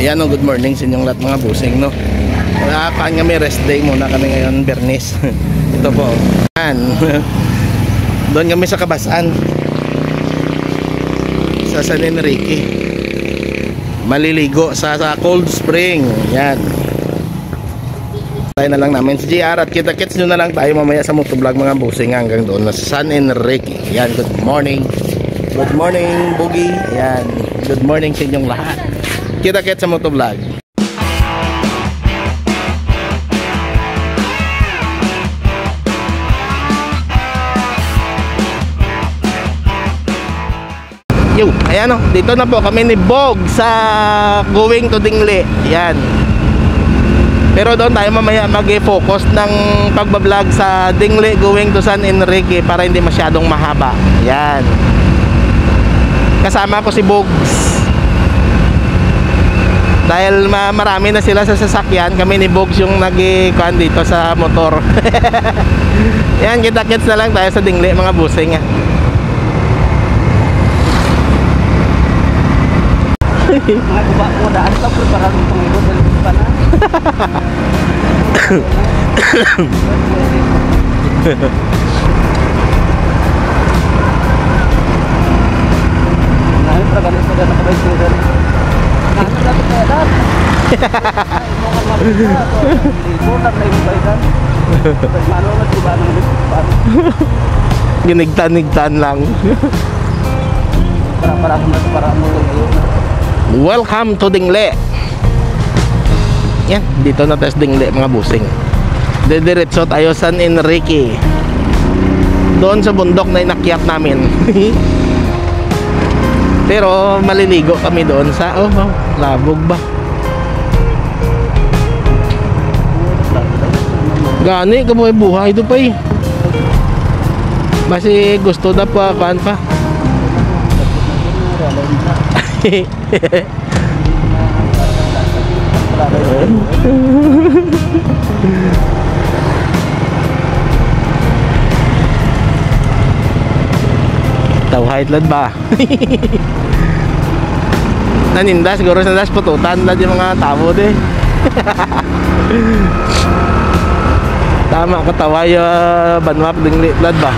Ayan o, good morning sa inyong lahat mga busing, no. Kaan kami, rest day muna kami ngayon, Bernis. Ito po. Ayan. Doon kami sa Kabasan, sa San Enrique. Maliligo sa cold spring. Ayan. Tayo na lang namin si JR at kita-kits nyo na lang tayo mamaya sa motovlog mga busing hanggang doon na sa San Enrique. Ayan, good morning. Good morning, Boogie. Ayan, good morning sa inyong lahat. Kita-kits sa motovlog. Yo, ayan o, dito na po kami ni Bog sa going to Dingle. Ayan. Pero doon tayo mamaya mag-focus ng pagbablog sa Dingle going to San Enrique para hindi masyadong mahaba. Ayan. Kasama ko si Bogs. Dahil marami na sila sa sasakyan, kami ni Bogs yung nag-ikuan dito sa motor. Ayan, kita-kits na lang tayo sa Dingle mga busing. Mga kuba ko daan ka po para ng pangilod sa likod pa na. Nahin para ganit pa na kabay sila. Nahin dapat kaya daan. Ay, mga mabisa. Libutan na yung baydan. Mano na diba ng likod pa. Ginigtan-nigtan lang. Para mo yun. Welcome to Dingle. Yan, dito na tayo sa Dingle mga busing. Didiretso tayo San Enrique. Doon sa bundok na inakyat namin. Pero maliligo kami doon sa labog ba? Gani ka mo buhay ito pa eh. Basi gusto na pa kaan pa. Tawhait lad ba? Naninda siguro sa das pututan lad yung mga tao de. Tama katawa yung banwap dinglit lad ba?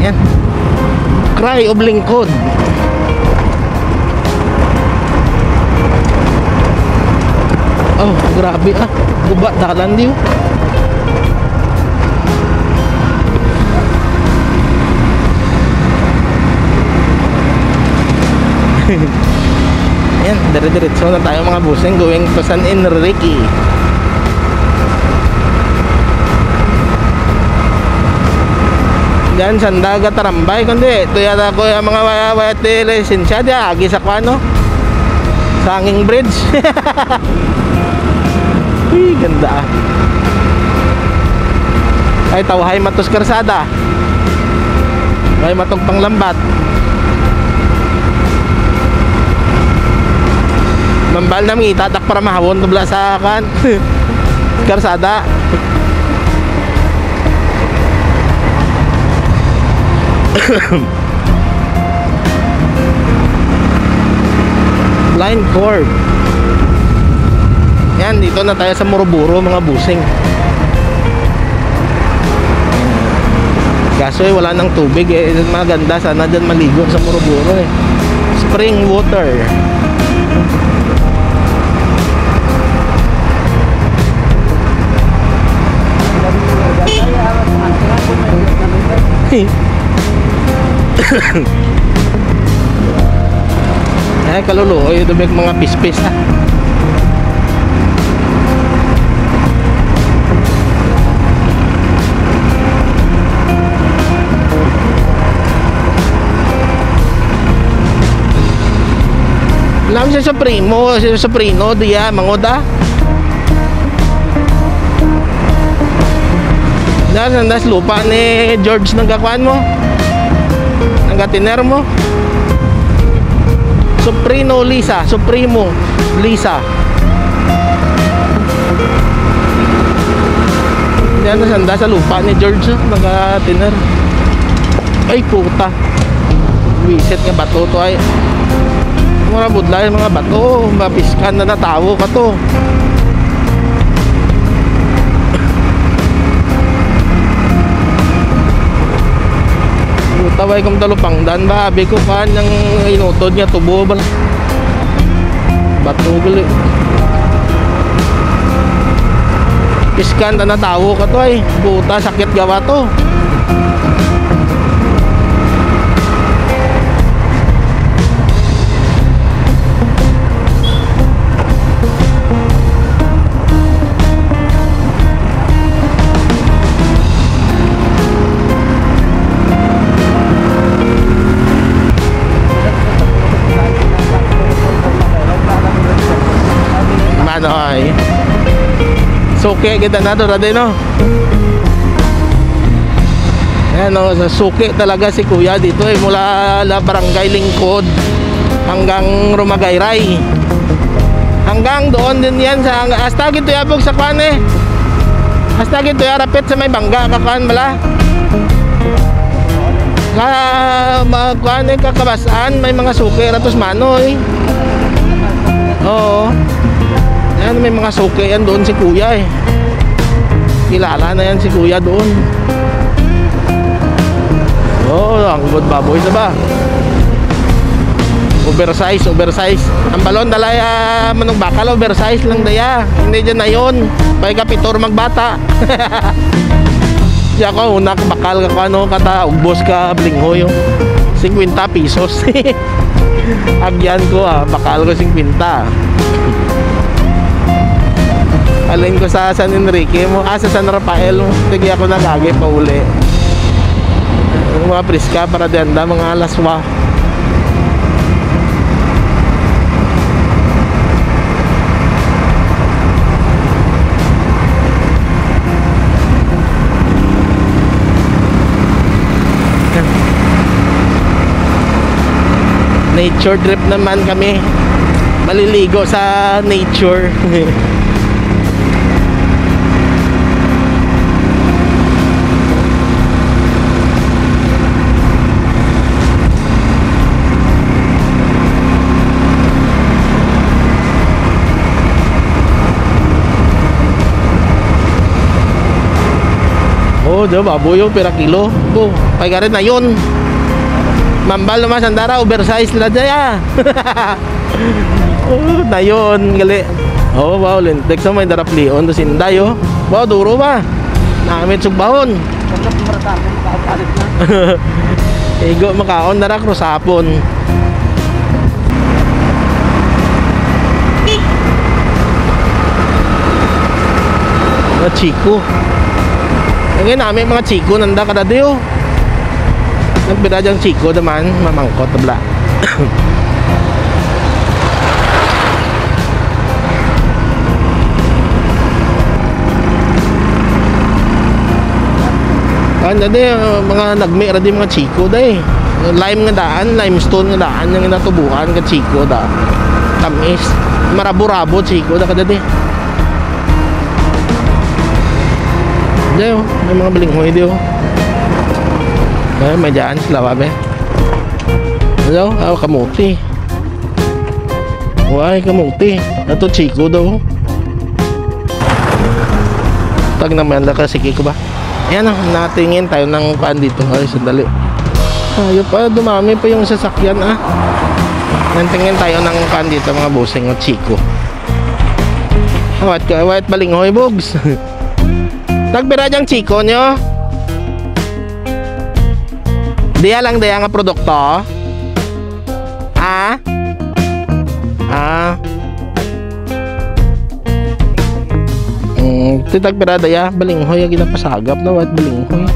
Yan. Cry of Lingkod. Oh, grabe ah. Guba dalan diyo. Yan, dire-diretso na tayo mga busing going to San Enrique. Diyan sandaga tarambay kundi ito yata ko yung mga wayate lisensya diya agi sa kwano sa hanging bridge. Uy, ganda ah. Ay tawhay matos karsada ay matog panglambat. Mambal namin itatak para mahawon tubla sa kan karsada. Line Corp. Yan, dito na tayo sa Moroburo mga busing. Kaso wala nang tubig eh. Maganda sana dyan maligo sa Moroburo eh. Spring water. Ay kaluluo ito mga pispis ha. Alam siya sa primo, siya sa prino diya mangoda. Nas lupa ni George ng kakuan mo. Ang gatiner mo. Supremo Lisa. Yan nasanda sa lupa ni George, naka-tiner. Ay puta. Wisit nga bato to ay. Mga budlay mga bato, mapiskan na natawo ka to. Taway kong talupangdan ba, abi ko kan yang inutod niya tubo ba. Bato gali. Piskan na natawo ka to ay. Puta, sakit gawa to. Mano ay. Suki kita na to rade no. Ayan o, sa suki talaga si kuya dito eh. Mula la barangay Lingkod hanggang Rumagayray. Hanggang doon din yan sa hasta gito yabog sa kwan eh. Hasta gito yarapit sa may bangga kakan bala. Kwan eh kakabasaan may mga suki ratos manoy. Oo. Yan, may mga suki yan doon si kuya eh. Kilala na yan si kuya doon. Oh, ang good baboy sa ba? Oversize. Ang balon dalaya manong bakal, oversize lang daya. Hindi dyan na yun. Pay kapitor magbata. Diya ko, una bakal ka ano, kata ugbos ka, blinghoy yung 50 pesos. Agyan ko bakal ko 50. Alin ko sa San Enrique mo, sa San Rafael mo. Tigi ako nagagi pa uli. Yung mga priska para denda, mga laswa. Nature trip naman kami. Maliligo sa nature. Oh, diba baboy yung pira kilo. Oh, pagkarin na yun. Mambal naman sandara, oversize na daya. Oh, na yun, gali. Oh, wow, lintik sa may daraplion. Tapos inday, oh. Wow, duro ba? Namit sugbahon. Igo makaon na rak rusapon. Mga chiko. Ngayon namin mga chiko nanda kada diyo. Nagbira dyang chiko naman, mamangkot tabla. Kanya di mga nagmi ra di mga chiko day. Lime nga daan, limestone nga daan yang inatubuhan ka chiko da. Tamis, marabo-rabo chiko da kada di. Diyo, may mga balinghoy diyo. Ay, may dyan sila babe. Diyo, kamuti. Uy, kamuti. Ito chiko daw. Tag naman lang kasiki ko ba. Ayan o, natingin tayo ng paan dito. Ay, sandali. Ayun pa, dumami pa yung sasakyan Natingin tayo ng paan dito mga busing o chiko. Awat balinghoy bogs. Tagbira dyang chiko nyo. Diya lang daya nga produkto. Tagbira daya balinghoy ang ginapasagap na wat balinghoy.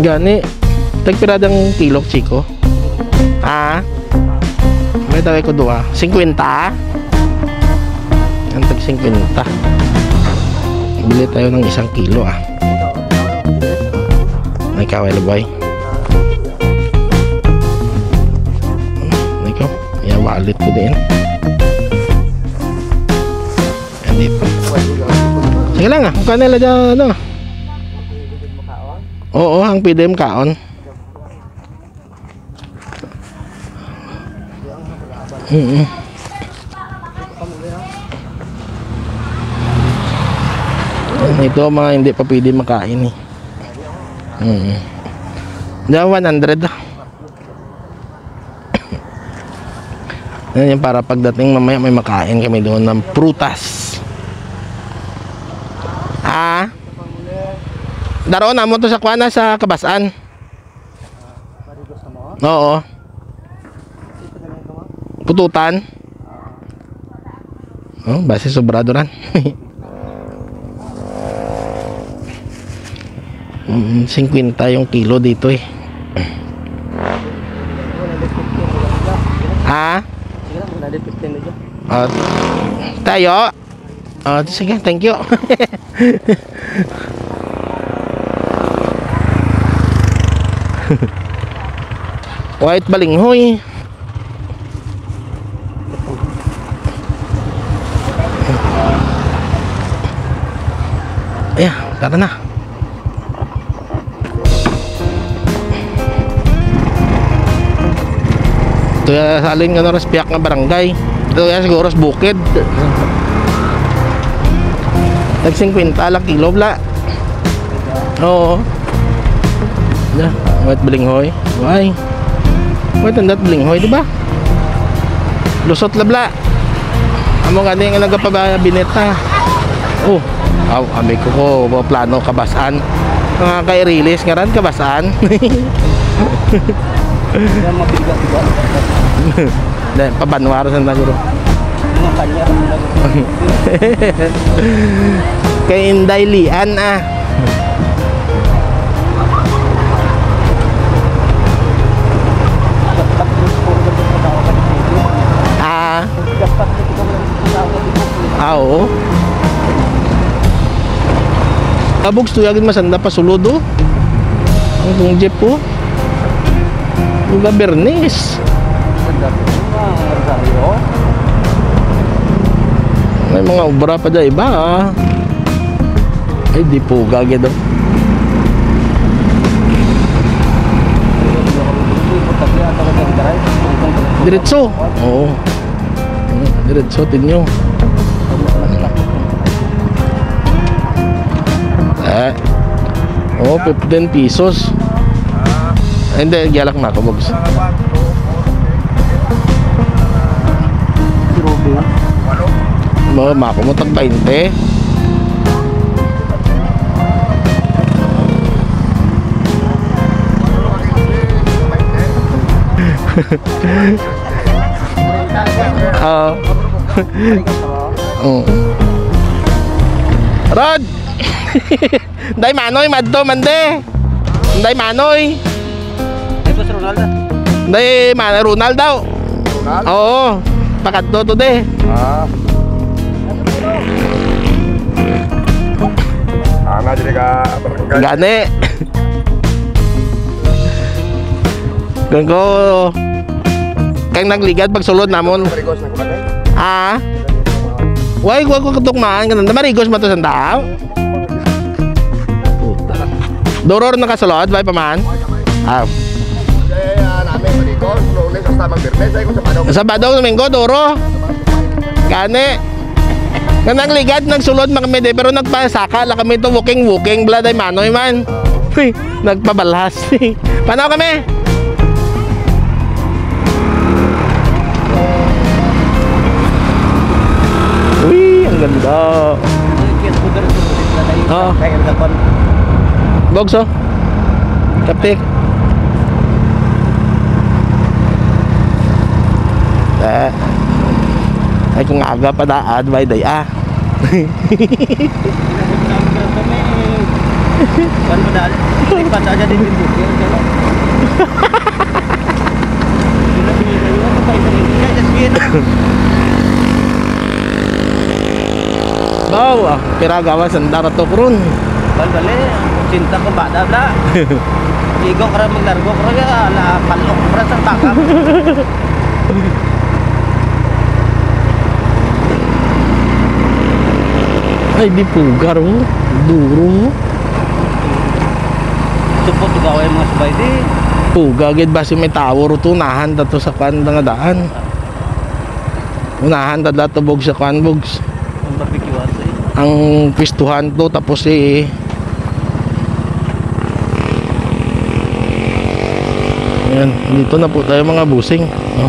Gani. Tagbira dyang kilo chiko. May tawag ko dua. 50. Ang tag 50. Bili tayo ng 1 kilo May kaway boy. palit ko din. Dito. Sige lang kung kanila dyan, ano. Oo, ang pwede mo kaon. Ito mga hindi pa pwede makain eh. Diyan 100. Yan yung para pagdating mamaya may makain kami doon ng prutas. Daroon na mo to sa kuana sa Kabasan. Oo. Pututan. Oh, base sobrado ran. 50 yung kilo dito eh. Tayo. Sige, thank you. White balinghoy. Ayan, tara na. Ito yung salin nga na piyak nga barangay. Ito yung siguro sa bukid. Tag 50 lang kilo bla. Oo. Yeah, white balinghoy. Why? White and that balinghoy, di ba? Lusot labla. Amo nga din nga nagapabineta. Oh, ami ko plano Kabasan. Mga kay release nga ran Kabasan. Yan mabigat ba? Dahil pabanwaro sa naguro. Mga kanya. Kay Inday Lian ah. Oo. Abogs tuyagin masanda pa sulod oh. Ang kung jeep po. Uga Bernis. May mga obra pa dyan iba ah. Ay di po gagid oh. Diretso. Oo. Diretso tinyo. Oh, 15 pesos. Hindi, gyalak na ako, Bogs. Mako mo tag 20. Rod. Day manoy madto mande. Day manoy. Ay po si Ronaldo. Day mana Ronald daw. Oo. Pakadto to de. Ana jadi ka barangay. Gani. Gangko. Kang nagligad pag sulod namon. Marigos na kumain. Why wag ko katukmaan kanang marigos mato sa tao. Doror nakasulod bay paman. Kaya namin marigos, Lunes hasta Biyernes ay ko sa Padong. Sabado Domingo doro. Gani. Kanang ligad nagsulod kami de pero nagpasaka la kami to walking bladay manoy man. Nagpabalhas. Panaw kami. Uy, ang ganda. Oo. Bogs oh. Kaptik. Ay kung aga pa daad by day ah. Kan padahal lipat aja di bukit kalau. Bawa piragawa sandara to kron. Bal-bali cinta ke bada bla. Igo kara maglargo kara ya ala palok kara sa takap. Ay, di pugar mo. Duro mo. Ito po, tugaway mga sabay di. Pugagid ba si may tower to nahan dato sa kwan nga daan. Unahan dato bog sa kwan bogs. Ang barbecue ato eh. Ang pistuhan to tapos Ayan, dito na po tayo mga busing, no?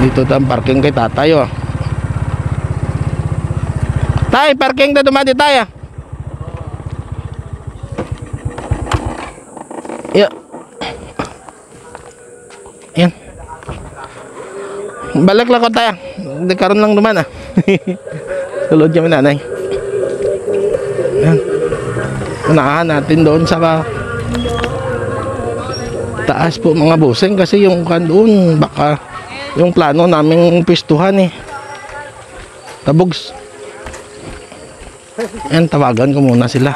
Dito tayong parking kay tatay, oh. Tay, parking na dumati tayo. Yeah. Yan. Balik lang ko tayo. Hindi karoon lang naman ah. Tulod kami nanay. Yan. Unahan natin doon sa taas po mga busing kasi yung kan doon baka yung plano naming pistuhan eh. Tabogs. Yan, tawagan ko muna sila.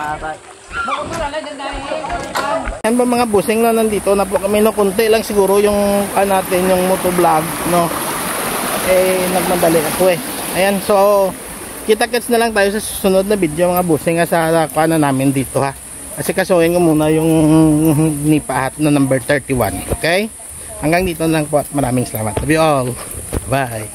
Yan ba mga busing na nandito na po kami no, kunti lang siguro yung natin yung motovlog no. Nagmadali ako eh. Ayan, so kita-kits na lang tayo sa susunod na video mga busing sa kuana namin dito ha. Kasi kasuhin ko muna yung nipahat na number 31. Okay? Hanggang dito na lang po at maraming salamat. Love you all. Bye.